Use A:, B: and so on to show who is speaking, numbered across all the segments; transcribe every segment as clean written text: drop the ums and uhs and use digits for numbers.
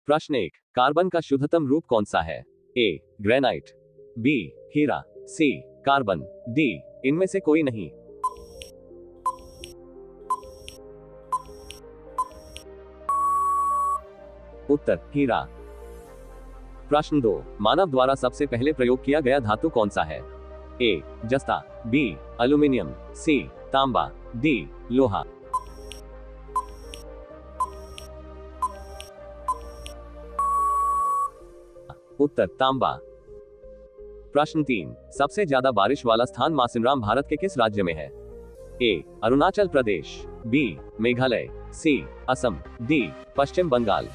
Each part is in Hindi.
A: प्रश्न 1, कार्बन का शुद्धतम रूप कौन सा है? ए ग्रेनाइट, बी हीरा, सी कार्बन, डी इनमें से कोई नहीं। उत्तर हीरा। प्रश्न 2, मानव द्वारा सबसे पहले प्रयोग किया गया धातु कौन सा है? ए जस्ता, बी एल्यूमिनियम, सी तांबा, डी लोहा। उत्तर तांबा। प्रश्न 3, सबसे ज्यादा बारिश वाला स्थान मासिनराम भारत के किस राज्य में है? ए अरुणाचल प्रदेश, बी मेघालय, सी असम, डी पश्चिम बंगाल।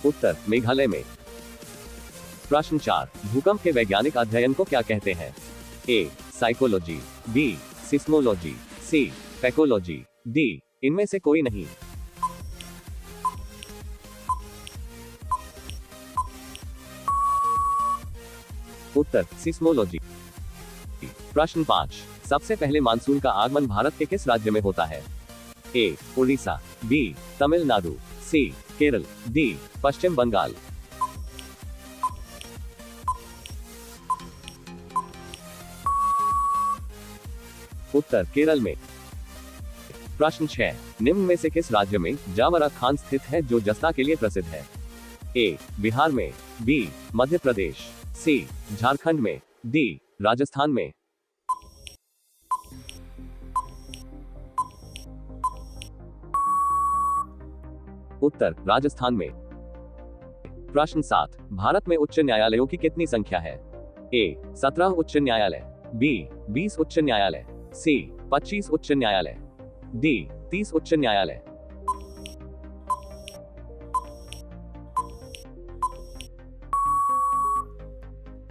A: उत्तर मेघालय में। प्रश्न 4, भूकंप के वैज्ञानिक अध्ययन को क्या कहते हैं? ए साइकोलॉजी, बी सिस्मोलॉजी, सी पैकोलॉजी, डी इनमें से कोई नहीं। उत्तर सिस्मोलॉजी। प्रश्न 5, सबसे पहले मानसून का आगमन भारत के किस राज्य में होता है? ए उड़ीसा, बी तमिलनाडु, सी केरल, डी पश्चिम बंगाल। उत्तर केरल में। प्रश्न 6, निम्न में से किस राज्य में जावरा खान स्थित है जो जस्ता के लिए प्रसिद्ध है? ए बिहार में, बी मध्य प्रदेश, सी झारखंड में, डी राजस्थान में। उत्तर राजस्थान में। प्रश्न 7, भारत में उच्च न्यायालयों की कितनी संख्या है? ए 17 उच्च न्यायालय, बी 20 उच्च न्यायालय, सी 25 उच्च न्यायालय, डी 30 उच्च न्यायालय।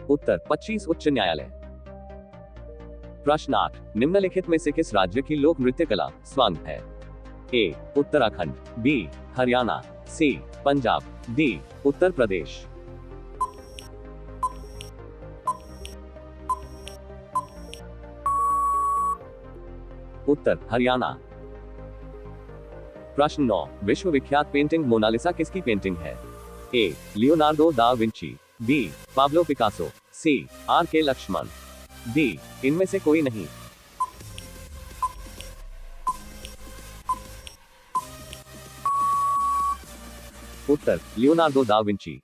A: उत्तर 25 उच्च न्यायालय। प्रश्न 8, निम्नलिखित में से किस राज्य की लोक नृत्य कला स्वांग है? A Uttarakhand, B Haryana, C Punjab, D Uttar Pradesh. उत्तर हरियाणा। प्रश्न 9, विश्वविख्यात पेंटिंग मोनालिसा किसकी पेंटिंग है? A Leonardo da Vinci, B Pablo Picasso, C R K Laxman, D इनमें से कोई नहीं। उत्तर लियोनार्डो दा विंची।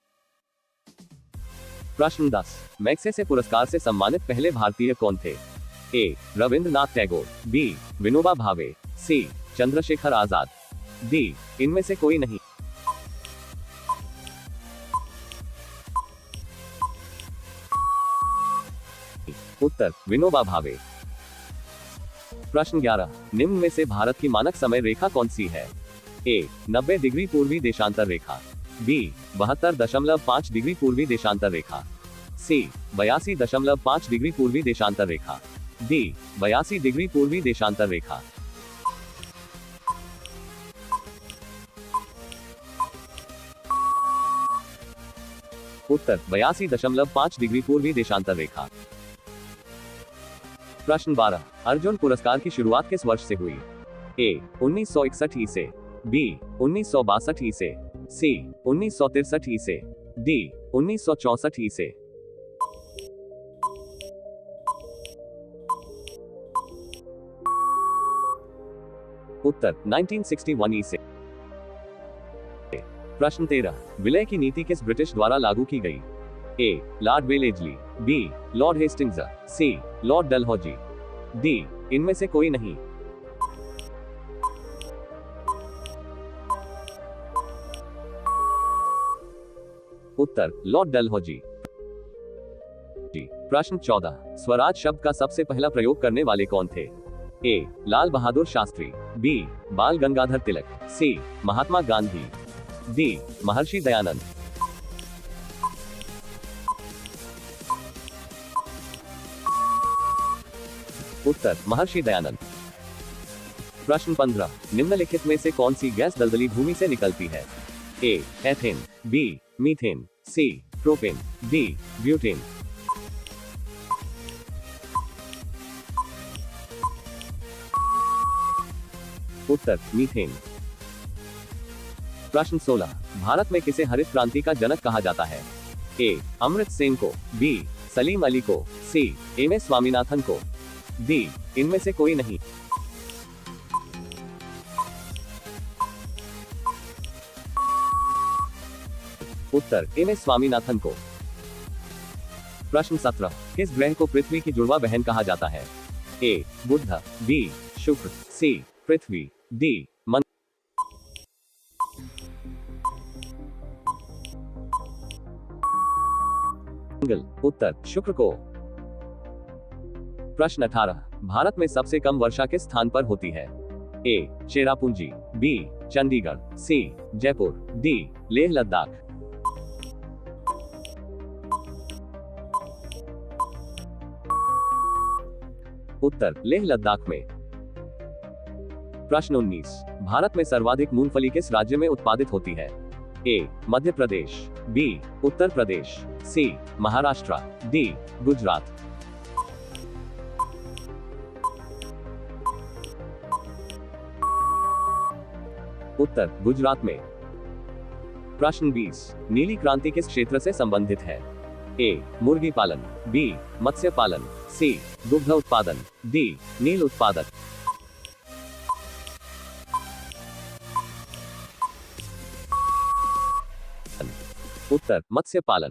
A: प्रश्न 10, मैग्सेसे पुरस्कार से सम्मानित पहले भारतीय कौन थे? ए रविंद्रनाथ टैगोर, बी विनोबा भावे, सी चंद्रशेखर आजाद, डी इनमें से कोई नहीं। उत्तर विनोबा भावे। प्रश्न 11, निम्न में से भारत की मानक समय रेखा कौन सी है? ए 90 डिग्री पूर्वी देशांतर रेखा, बी 72.5 डिग्री पूर्वी देशांतर रेखा, सी 82.5 डिग्री पूर्वी देशांतर रेखा, डी 82 डिग्री पूर्वी देशांतर रेखा। उत्तर 82.5 डिग्री पूर्वी देशांतर रेखा। प्रश्न 12, अर्जुन पुरस्कार की शुरुआत किस वर्ष से हुई? ए 1961 ई से, बी 1962 ई से, सी 1963 ई से, डी 1964 ई से। उत्तर 1961 ई से। प्रश्न 13, विलय की नीति किस ब्रिटिश द्वारा लागू की गई? A lord Wellesley, B lord Hastings, C lord Dalhousie, D इनमें से कोई नहीं। उत्तर लॉर्ड डलहौजी। प्रश्न 14, स्वराज शब्द का सबसे पहला प्रयोग करने वाले कौन थे? ए लाल बहादुर शास्त्री, बी बाल गंगाधर तिलक, सी महात्मा गांधी, डी महर्षि दयानंद। उत्तर महर्षि दयानंद। प्रश्न 15, निम्नलिखित में से कौन सी गैस दलदली भूमि से निकलती है? ए एथेन, बी मीथेन, सी प्रोपेन, डी ब्यूटेन। उत्तर मीथेन। प्रश्न 16, भारत में किसे हरित क्रांति का जनक कहा जाता है? ए, अमृत सेन को, बी, सलीम अली को, सी, एम एस स्वामीनाथन को, डी, इनमें से कोई नहीं। उत्तर एम एस स्वामीनाथन को। प्रश्न 17, किस ग्रह को पृथ्वी की जुड़वा बहन कहा जाता है? ए, बुध, बी, शुक्र, सी, पृथ्वी, डी, मंगल। उत्तर शुक्र को। प्रश्न 18, भारत में सबसे कम वर्षा किस स्थान पर होती है? ए, चेरापूंजी, बी, चंडीगढ़, सी, जयपुर, डी, लेह लद्दाख। उत्तर लेह लद्दाख में। प्रश्न 19, भारत में सर्वाधिक मूंगफली किस राज्य में उत्पादित होती है? ए, मध्य प्रदेश, बी, उत्तर प्रदेश, सी, महाराष्ट्र, डी, गुजरात। उत्तर गुजरात में। प्रश्न 20, नीली क्रांति किस क्षेत्र से संबंधित है? ए, मुर्गी पालन, बी, मत्स्य पालन, सी, दुग्ध उत्पादन, डी, नील उत्पादन। उत्तर मत्स्य पालन।